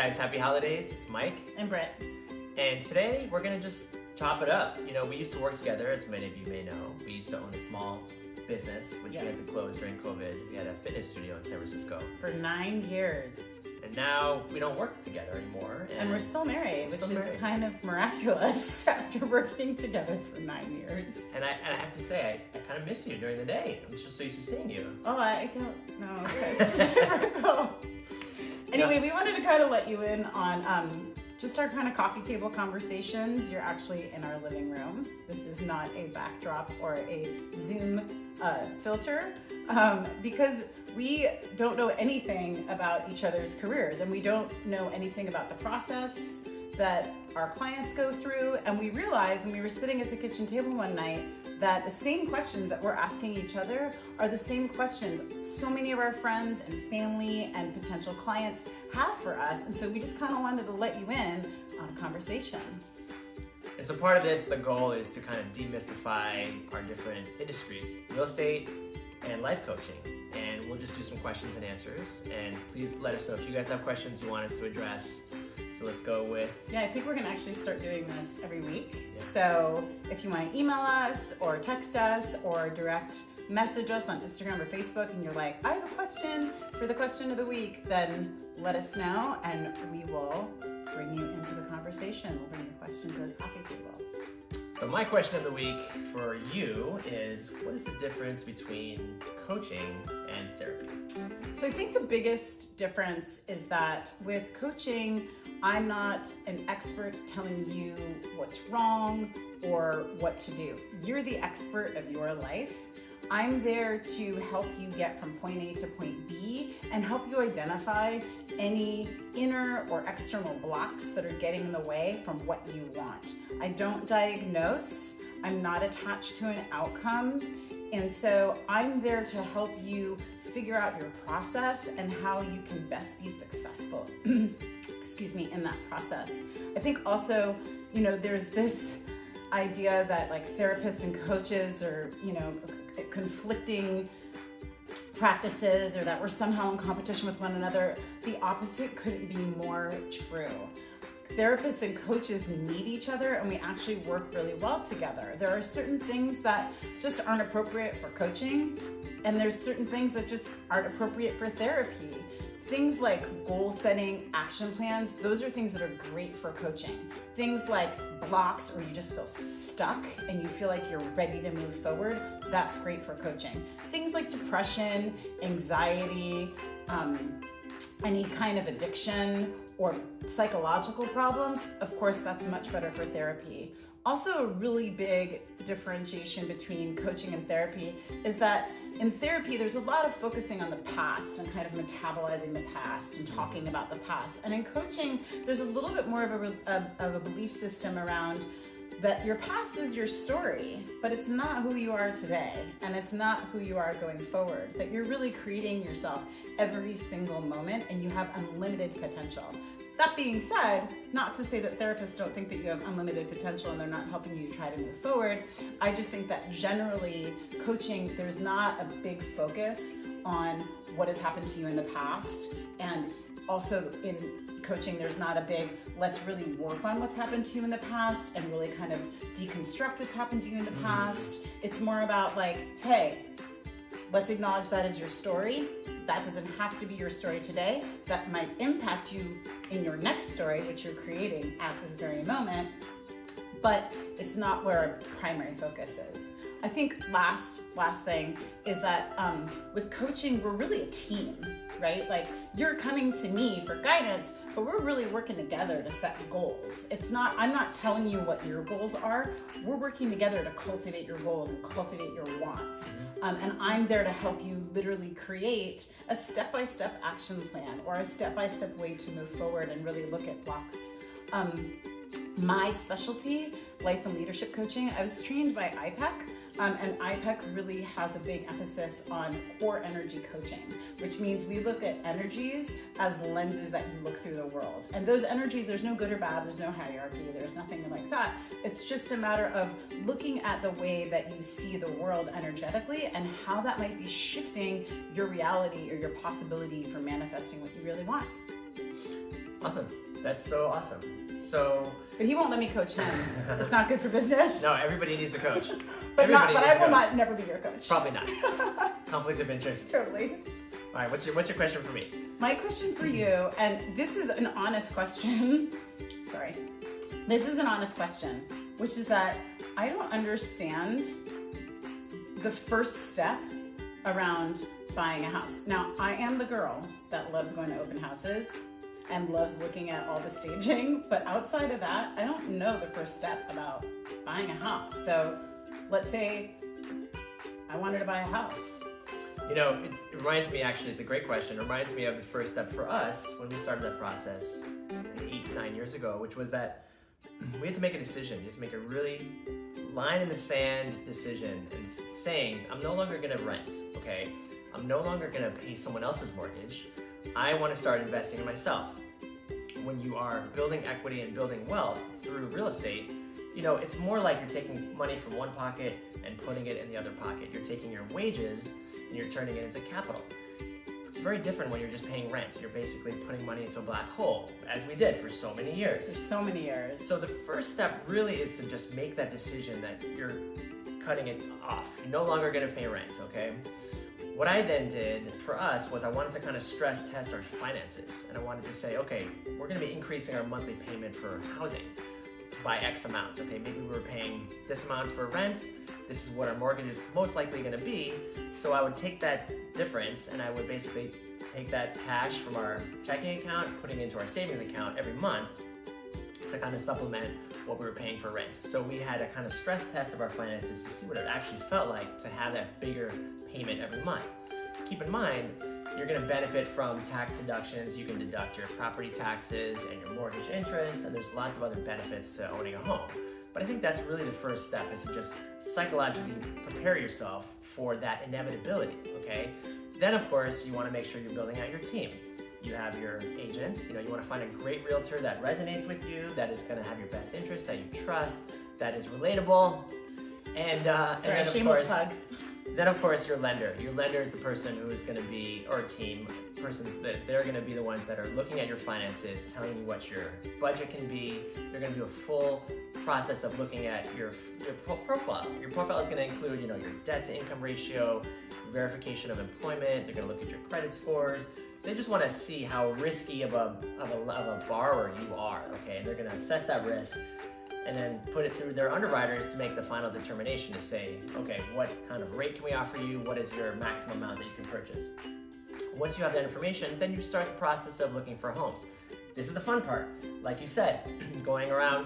guys, happy holidays. It's Mike and Britt. And today we're gonna just chop it up. You know, we used to work together, as many of you may know. We used to own a small business, which we had to close during COVID. We had a fitness studio in San Francisco. For 9 years. And now we don't work together anymore. And we're still married, which is kind of miraculous after working together for 9 years. And I have to say, I kind of miss you during the day. I'm just so used to seeing you. Oh, I don't know. It's reciprocal. Anyway, we wanted to kind of let you in on just our kind of coffee table conversations. You're actually in our living room. This is not a backdrop or a Zoom filter because we don't know anything about each other's careers, and we don't know anything about the process that our clients go through. And we realized when we were sitting at the kitchen table one night that the same questions that we're asking each other are the same questions so many of our friends and family and potential clients have for us. And so we just kind of wanted to let you in on a conversation. And so part of this, the goal is to kind of demystify our different industries, real estate and life coaching. And we'll just do some questions and answers. And please let us know if you guys have questions you want us to address. So let's go with... Yeah, I think we're gonna actually start doing this every week. Yeah. So if you wanna email us or text us or direct message us on Instagram or Facebook and you're like, I have a question for the question of the week, then let us know and we will bring you into the conversation. We'll bring your questions to the coffee table. So my question of the week for you is, what is the difference between coaching and therapy? So I think the biggest difference is that with coaching, I'm not an expert telling you what's wrong or what to do. You're the expert of your life. I'm there to help you get from point A to point B and help you identify any inner or external blocks that are getting in the way from what you want. I don't diagnose. I'm not attached to an outcome. And so I'm there to help you figure out your process and how you can best be successful, excuse me, in that process. I think also, you know, there's this idea that like therapists and coaches are, you know, conflicting practices or that we're somehow in competition with one another. The opposite couldn't be more true. Therapists and coaches need each other and we actually work really well together. There are certain things that just aren't appropriate for coaching and there's certain things that just aren't appropriate for therapy. Things like goal setting, action plans, those are things that are great for coaching. Things like blocks or you just feel stuck and you feel like you're ready to move forward, that's great for coaching. Things like depression, anxiety, any kind of addiction or psychological problems, of course, that's much better for therapy. Also, a really big differentiation between coaching and therapy is that in therapy, there's a lot of focusing on the past and kind of metabolizing the past and talking about the past. And in coaching, there's a little bit more of a belief system around that your past is your story, but it's not who you are today, and it's not who you are going forward, that you're really creating yourself every single moment and you have unlimited potential. That being said, not to say that therapists don't think that you have unlimited potential and they're not helping you try to move forward. I just think that generally coaching, there's not a big focus on what has happened to you in the past. And also in coaching, there's not a big, let's really work on what's happened to you in the past and really kind of deconstruct what's happened to you in the past. It's more about like, hey, let's acknowledge that as your story. That doesn't have to be your story today. That might impact you in your next story, which you're creating at this very moment, but it's not where our primary focus is. I think last thing is that with coaching, we're really a team, right? Like you're coming to me for guidance, but we're really working together to set goals. I'm not telling you what your goals are. We're working together to cultivate your goals and cultivate your wants. And I'm there to help you literally create a step-by-step action plan or a step-by-step way to move forward and really look at blocks. My specialty, life and leadership coaching, I was trained by IPEC. And IPEC really has a big emphasis on core energy coaching, which means we look at energies as lenses that you look through the world. And those energies, there's no good or bad, there's no hierarchy, there's nothing like that. It's just a matter of looking at the way that you see the world energetically and how that might be shifting your reality or your possibility for manifesting what you really want. Awesome. That's so awesome. So, But he won't let me coach him. It's not good for business. no, everybody needs a coach. But Everybody I needs a will coach. never be your coach. Probably not. Conflict of interest. Totally. All right, what's your question for me? My question for you, and this is an honest question. Sorry. This is an honest question, which is that I don't understand the first step around buying a house. Now, I am the girl that loves going to open houses and loves looking at all the staging, but outside of that, I don't know the first step about buying a house. So let's say I wanted to buy a house. You know, it reminds me, actually, it's a great question. It reminds me of the first step for us when we started that process 8-9 years ago, which was that we had to make a decision. You had to make a really line in the sand decision and saying, I'm no longer gonna rent, okay? I'm no longer gonna pay someone else's mortgage. I wanna start investing in myself. When you are building equity and building wealth through real estate, you know, it's more like you're taking money from one pocket and putting it in the other pocket. You're taking your wages and you're turning it into capital. It's very different when you're just paying rent. You're basically putting money into a black hole, as we did for so many years. For so many years. So the first step really is to just make that decision that you're cutting it off. You're no longer gonna pay rent, okay? What I then did for us was I wanted to kind of stress test our finances. And I wanted to say, okay, we're gonna be increasing our monthly payment for housing by X amount. Okay, maybe we were paying this amount for rent. This is what our mortgage is most likely gonna be. So I would take that difference and I would basically take that cash from our checking account, putting it into our savings account every month to kind of supplement what we were paying for rent. So we had a kind of stress test of our finances to see what it actually felt like to have that bigger payment every month. Keep in mind, you're gonna benefit from tax deductions. You can deduct your property taxes and your mortgage interest, and there's lots of other benefits to owning a home. But I think that's really the first step, is to just psychologically prepare yourself for that inevitability, okay? Then of course, you wanna make sure you're building out your team. You have your agent, you want to find a great realtor that resonates with you, that is going to have your best interest, that you trust, that is relatable, and then of shameless course, plug. Then of course your lender. Your lender is the person who is going to be, or team, persons that they're going to be the ones that are looking at your finances, telling you what your budget can be. They're going to do a full process of looking at your profile. Your profile is going to include, your debt to income ratio, verification of employment. They're going to look at your credit scores. They just want to see how risky of a borrower you are, okay? They're going to assess that risk and then put it through their underwriters to make the final determination to say, okay, what kind of rate can we offer you? What is your maximum amount that you can purchase? Once you have that information, then you start the process of looking for homes. This is the fun part. Like you said, going around,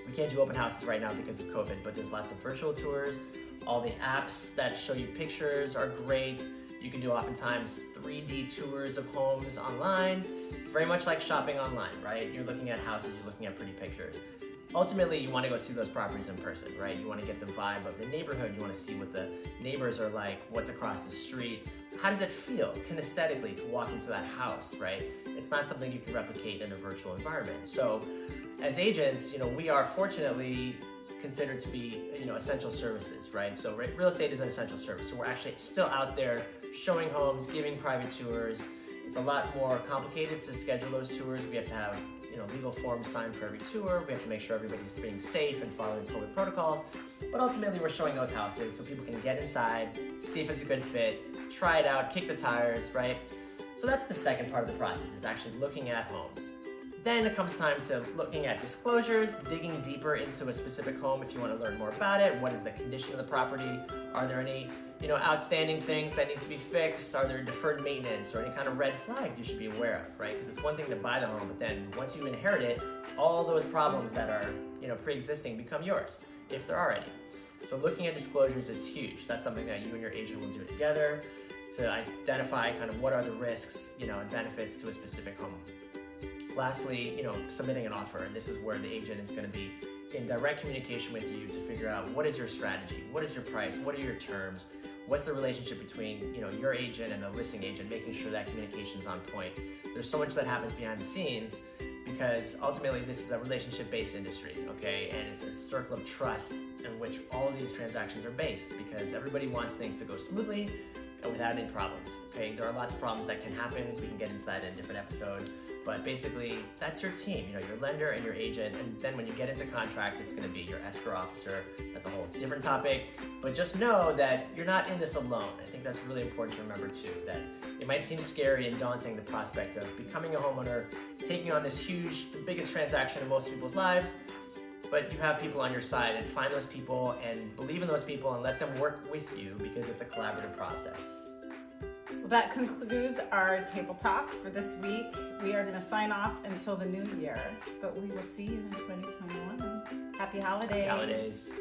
we can't do open houses right now because of COVID, but there's lots of virtual tours. All the apps that show you pictures are great. You can do oftentimes 3D tours of homes online. It's very much like shopping online, right? You're looking at houses, you're looking at pretty pictures. Ultimately, you want to go see those properties in person, right? You want to get the vibe of the neighborhood. You want to see what the neighbors are like, what's across the street. How does it feel kinesthetically to walk into that house, right? It's not something you can replicate in a virtual environment. So as agents, we are fortunately considered to be, essential services, right? So real estate is an essential service. So we're actually still out there showing homes, giving private tours. It's a lot more complicated to schedule those tours. We have to have, legal forms signed for every tour. We have to make sure everybody's being safe and following COVID protocols. But ultimately, we're showing those houses so people can get inside, see if it's a good fit, try it out, kick the tires, right? So that's the second part of the process, is actually looking at homes. Then it comes time to looking at disclosures, digging deeper into a specific home if you want to learn more about it. What is the condition of the property? Are there any, outstanding things that need to be fixed? Are there deferred maintenance or any kind of red flags you should be aware of, right? Because it's one thing to buy the home, but then once you inherit it, all those problems that are, pre-existing become yours, if there are any. So looking at disclosures is huge. That's something that you and your agent will do together to identify kind of what are the risks, and benefits to a specific home. Lastly, submitting an offer, and this is where the agent is going to be in direct communication with you to figure out what is your strategy, what is your price, what are your terms, what's the relationship between your agent and the listing agent, making sure that communication is on point. There's so much that happens behind the scenes because ultimately this is a relationship-based industry, okay, and it's a circle of trust in which all of these transactions are based because everybody wants things to go smoothly. and without any problems. Okay, there are lots of problems that can happen. We can get into that in a different episode. But basically, that's your team, your lender and your agent. And then when you get into contract, it's gonna be your escrow officer. That's a whole different topic. But just know that you're not in this alone. I think that's really important to remember too, that it might seem scary and daunting, the prospect of becoming a homeowner, taking on this huge, the biggest transaction in most people's lives, but you have people on your side, and find those people and believe in those people and let them work with you, because it's a collaborative process. Well, that concludes our table talk for this week. We are going to sign off until the new year, but we will see you in 2021. Happy holidays. Happy holidays.